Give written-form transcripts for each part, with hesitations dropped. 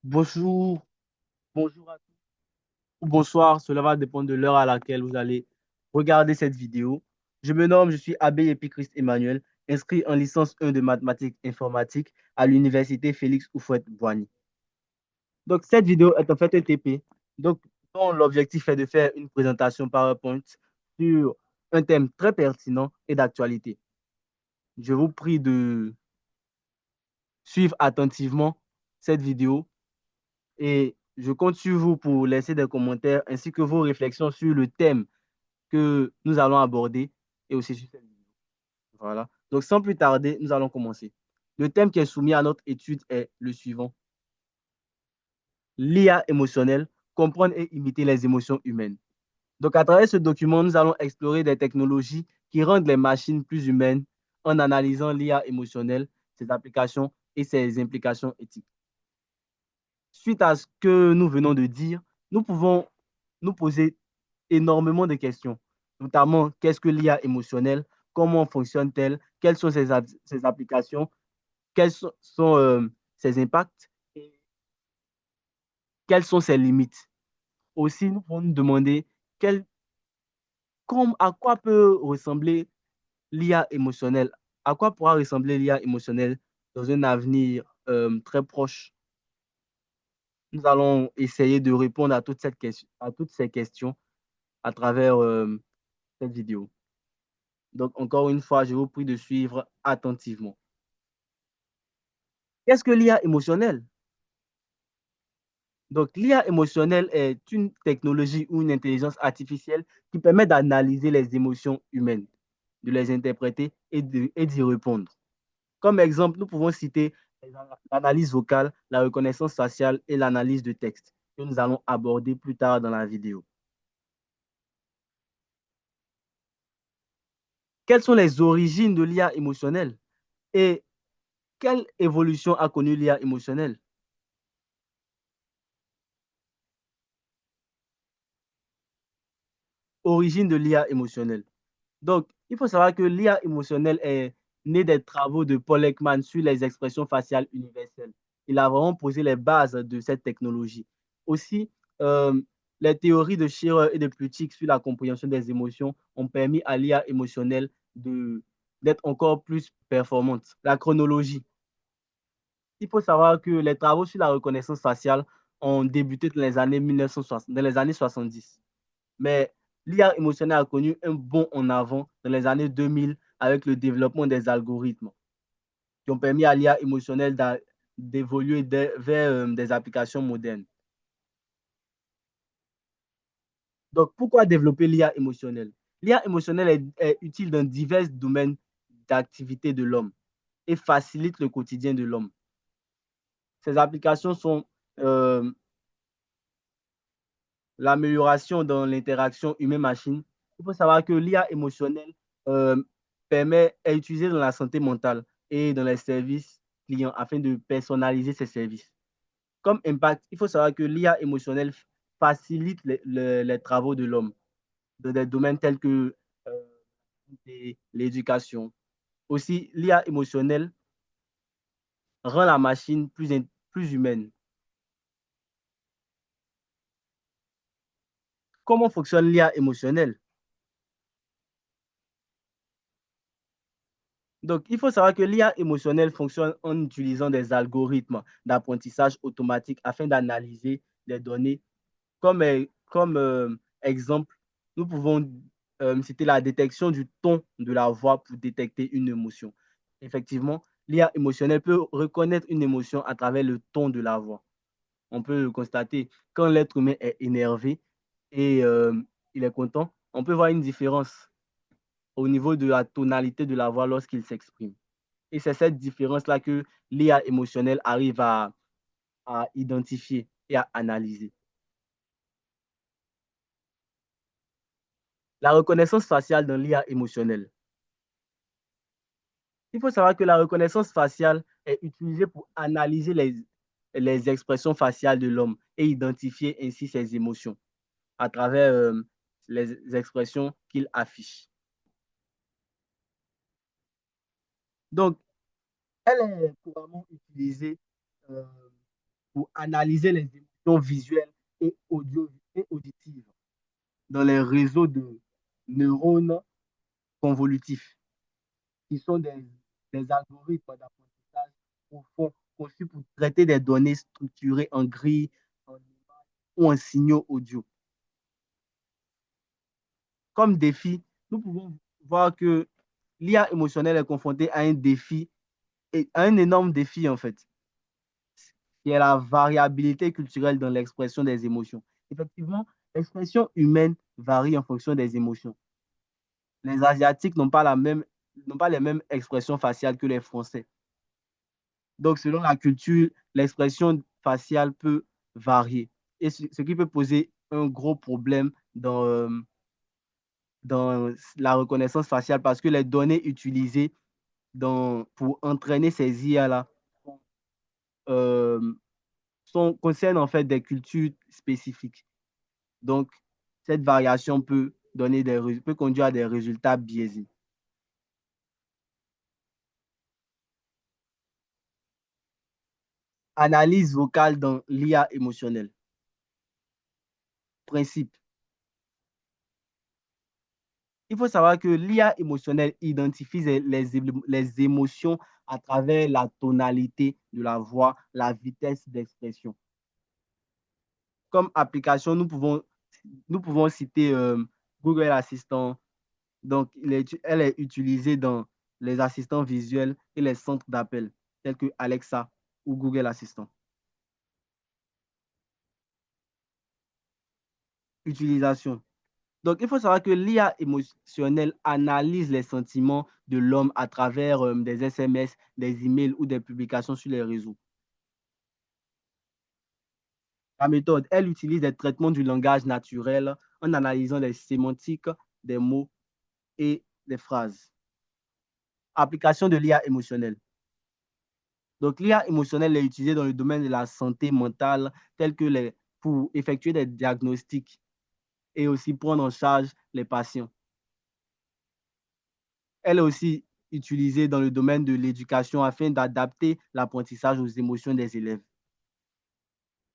Bonjour, bonjour à tous ou bonsoir, cela va dépendre de l'heure à laquelle vous allez regarder cette vidéo. Je suis Abbé Épichrist Emmanuel, inscrit en licence 1 de mathématiques informatiques à l'université Félix Houphouët-Boigny. Donc, cette vidéo est en fait un TP, donc, dont l'objectif est de faire une présentation PowerPoint sur un thème très pertinent et d'actualité. Je vous prie de suivre attentivement cette vidéo et je compte sur vous pour laisser des commentaires ainsi que vos réflexions sur le thème que nous allons aborder et aussi sur cette vidéo. Voilà. Donc, sans plus tarder, nous allons commencer. Le thème qui est soumis à notre étude est le suivant. L'IA émotionnelle, comprendre et imiter les émotions humaines. Donc, à travers ce document, nous allons explorer des technologies qui rendent les machines plus humaines en analysant l'IA émotionnelle, ses applications et ses implications éthiques. Suite à ce que nous venons de dire, nous pouvons nous poser énormément de questions, notamment qu'est-ce que l'IA émotionnelle, comment fonctionne-t-elle, quelles sont ses applications, quels sont ses impacts et quelles sont ses limites. Aussi, nous pouvons nous demander à quoi peut ressembler l'IA émotionnelle, à quoi pourra ressembler l'IA émotionnelle dans un avenir très proche. Nous allons essayer de répondre à toutes ces questions à travers cette vidéo. Donc, encore une fois, je vous prie de suivre attentivement. Qu'est-ce que l'IA émotionnelle? Donc, l'IA émotionnelle est une technologie ou une intelligence artificielle qui permet d'analyser les émotions humaines, de les interpréter et d'y répondre. Comme exemple, nous pouvons citer l'analyse vocale, la reconnaissance faciale et l'analyse de texte que nous allons aborder plus tard dans la vidéo. Quelles sont les origines de l'IA émotionnelle et quelle évolution a connu l'IA émotionnelle? Origine de l'IA émotionnelle. Donc, il faut savoir que l'IA émotionnelle est née des travaux de Paul Ekman sur les expressions faciales universelles. Il a vraiment posé les bases de cette technologie. Aussi, euh, les théories de Shearer et de Plutik sur la compréhension des émotions ont permis à l'IA émotionnelle d'être encore plus performante. La chronologie. Il faut savoir que les travaux sur la reconnaissance faciale ont débuté dans les années 1960, dans les années 70. Mais l'IA émotionnelle a connu un bond en avant dans les années 2000 avec le développement des algorithmes qui ont permis à l'IA émotionnelle d'évoluer vers des applications modernes. Donc, pourquoi développer l'IA émotionnelle? L'IA émotionnelle est utile dans divers domaines d'activité de l'homme et facilite le quotidien de l'homme. Ces applications sont euh, l'amélioration dans l'interaction humain-machine. Il faut savoir que l'IA émotionnelle euh, est utilisée dans la santé mentale et dans les services clients afin de personnaliser ces services. Comme impact, il faut savoir que l'IA émotionnelle facilite les travaux de l'homme dans des domaines tels que l'éducation. Aussi, l'IA émotionnelle rend la machine plus humaine. Comment fonctionne l'IA émotionnelle? Donc, il faut savoir que l'IA émotionnelle fonctionne en utilisant des algorithmes d'apprentissage automatique afin d'analyser les données. Comme exemple, nous pouvons citer la détection du ton de la voix pour détecter une émotion. Effectivement, l'IA émotionnelle peut reconnaître une émotion à travers le ton de la voix. On peut le constater quand l'être humain est énervé et il est content, on peut voir une différence au niveau de la tonalité de la voix lorsqu'il s'exprime. Et c'est cette différence-là que l'IA émotionnelle arrive à identifier et à analyser. La reconnaissance faciale dans l'IA émotionnelle. Il faut savoir que la reconnaissance faciale est utilisée pour analyser les expressions faciales de l'homme et identifier ainsi ses émotions à travers les expressions qu'il affiche. Donc, elle est couramment utilisée euh, pour analyser les émotions visuelles et auditives dans les réseaux de neurones convolutifs, qui sont des algorithmes d'apprentissage profond conçus pour traiter des données structurées en grilles, en images ou en signaux audio. Comme défi, nous pouvons voir que l'IA émotionnelle est confrontée à un défi, et à un énorme défi en fait, qui est la variabilité culturelle dans l'expression des émotions. Effectivement, l'expression humaine varie en fonction des émotions. Les Asiatiques n'ont pas les mêmes expressions faciales que les Français. Donc, selon la culture, l'expression faciale peut varier. Et ce qui peut poser un gros problème dans la reconnaissance faciale parce que les données utilisées pour entraîner ces IA-là euh, concernent en fait des cultures spécifiques. Donc, cette variation peut conduire à des résultats biaisés. Analyse vocale dans l'IA émotionnelle. Principe. Il faut savoir que l'IA émotionnelle identifie les émotions à travers la tonalité de la voix, la vitesse d'expression. Comme application, nous pouvons citer Google Assistant. Donc, elle est utilisée dans les assistants visuels et les centres d'appel, tels que Alexa ou Google Assistant. Utilisation. Donc, il faut savoir que l'IA émotionnelle analyse les sentiments de l'homme à travers des SMS, des emails ou des publications sur les réseaux. La méthode, elle utilise des traitements du langage naturel en analysant les sémantiques des mots et des phrases. Application de l'IA émotionnelle. Donc, l'IA émotionnelle est utilisée dans le domaine de la santé mentale, pour effectuer des diagnostics et aussi prendre en charge les patients. Elle est aussi utilisée dans le domaine de l'éducation afin d'adapter l'apprentissage aux émotions des élèves.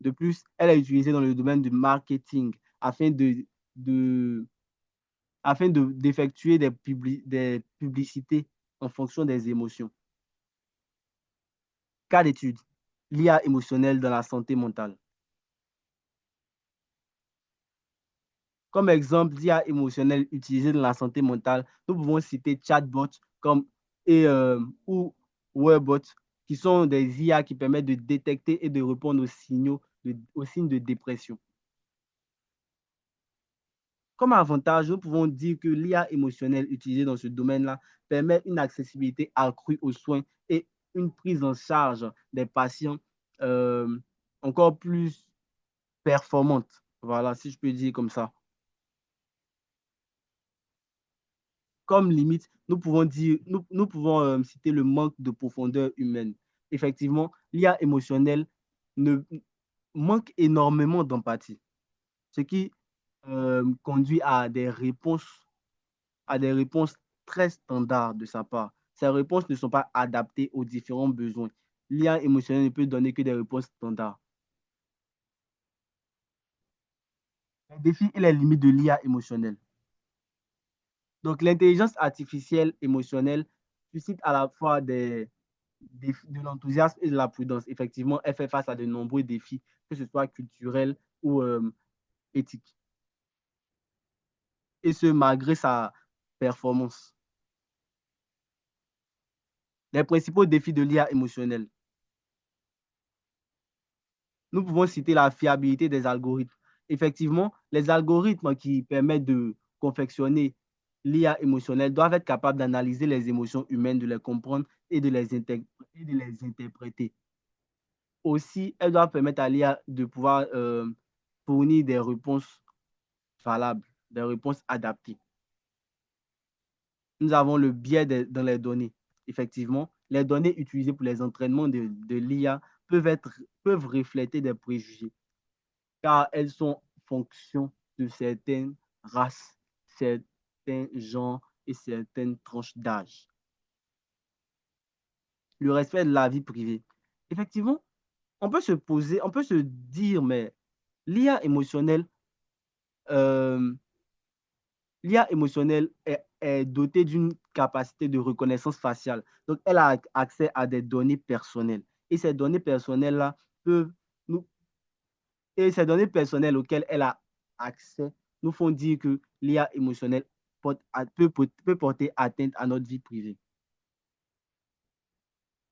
De plus, elle est utilisée dans le domaine du marketing de, d'effectuer des publicités en fonction des émotions. Cas d'étude, l'IA émotionnelle dans la santé mentale. Comme exemple d'IA émotionnelle utilisée dans la santé mentale, nous pouvons citer chatbots comme, ou webbots, qui sont des IA qui permettent de détecter et de répondre aux signes de dépression. Comme avantage, nous pouvons dire que l'IA émotionnelle utilisée dans ce domaine-là permet une accessibilité accrue aux soins et une prise en charge des patients euh, encore plus performante. Voilà, si je peux dire comme ça. Comme limite, nous pouvons citer le manque de profondeur humaine. Effectivement, l'IA émotionnelle ne, manque énormément d'empathie, ce qui conduit à des réponses très standards de sa part. Ces réponses ne sont pas adaptées aux différents besoins. L'IA émotionnelle ne peut donner que des réponses standards. Les défis et les limites de l'IA émotionnelle. Donc, l'intelligence artificielle émotionnelle suscite à la fois de l'enthousiasme et de la prudence. Effectivement, elle fait face à de nombreux défis, que ce soit culturels ou éthiques. Et ce, malgré sa performance. Les principaux défis de l'IA émotionnelle. Nous pouvons citer la fiabilité des algorithmes. Effectivement, les algorithmes qui permettent de confectionner l'IA émotionnelle doivent être capables d'analyser les émotions humaines, de les comprendre et et de les interpréter. Aussi, elles doivent permettre à l'IA de pouvoir fournir des réponses valables, des réponses adaptées. Nous avons le biais dans les données. Effectivement, les données utilisées pour les entraînements de l'IA peuvent refléter des préjugés, car elles sont fonction de certaines races, certains genres et certaines tranches d'âge. Le respect de la vie privée. Effectivement, on peut se dire, mais l'IA émotionnelle, euh, l'IA émotionnelle est dotée d'une capacité de reconnaissance faciale. Donc, elle a accès à des données personnelles. Et ces données personnelles-là peuvent nous, et ces données personnelles auxquelles elle a accès nous font dire que l'IA émotionnelle peut porter atteinte à notre vie privée.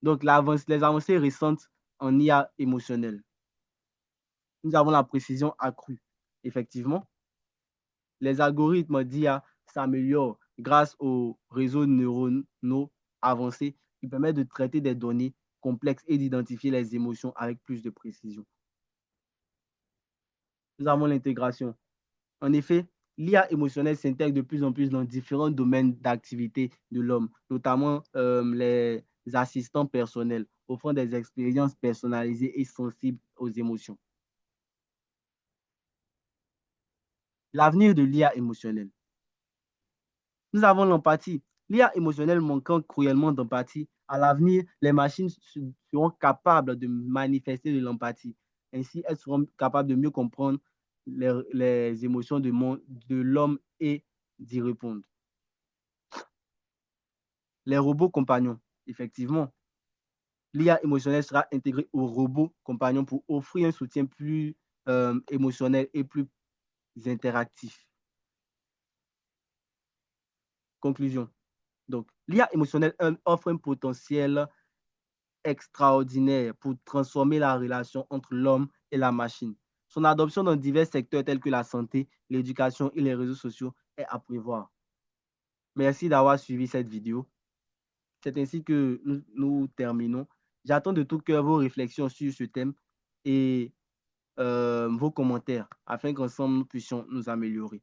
Donc, les avancées récentes en IA émotionnelle. Nous avons la précision accrue. Effectivement, les algorithmes d'IA s'améliorent grâce aux réseaux neuronaux avancés qui permettent de traiter des données complexes et d'identifier les émotions avec plus de précision. Nous avons l'intégration. En effet, l'IA émotionnelle s'intègre de plus en plus dans différents domaines d'activité de l'homme, notamment les assistants personnels, offrant des expériences personnalisées et sensibles aux émotions. L'avenir de l'IA émotionnelle. Nous avons l'empathie. L'IA émotionnelle manquant cruellement d'empathie, à l'avenir, les machines seront capables de manifester de l'empathie. Ainsi, elles seront capables de mieux comprendre les émotions de l'homme et d'y répondre. Les robots compagnons, effectivement, l'IA émotionnelle sera intégrée aux robots compagnons pour offrir un soutien plus émotionnel et plus interactif. Conclusion. Donc, l'IA émotionnelle offre un potentiel extraordinaire pour transformer la relation entre l'homme et la machine. Son adoption dans divers secteurs tels que la santé, l'éducation et les réseaux sociaux est à prévoir. Merci d'avoir suivi cette vidéo. C'est ainsi que nous terminons. J'attends de tout cœur vos réflexions sur ce thème et vos commentaires afin qu'ensemble nous puissions nous améliorer.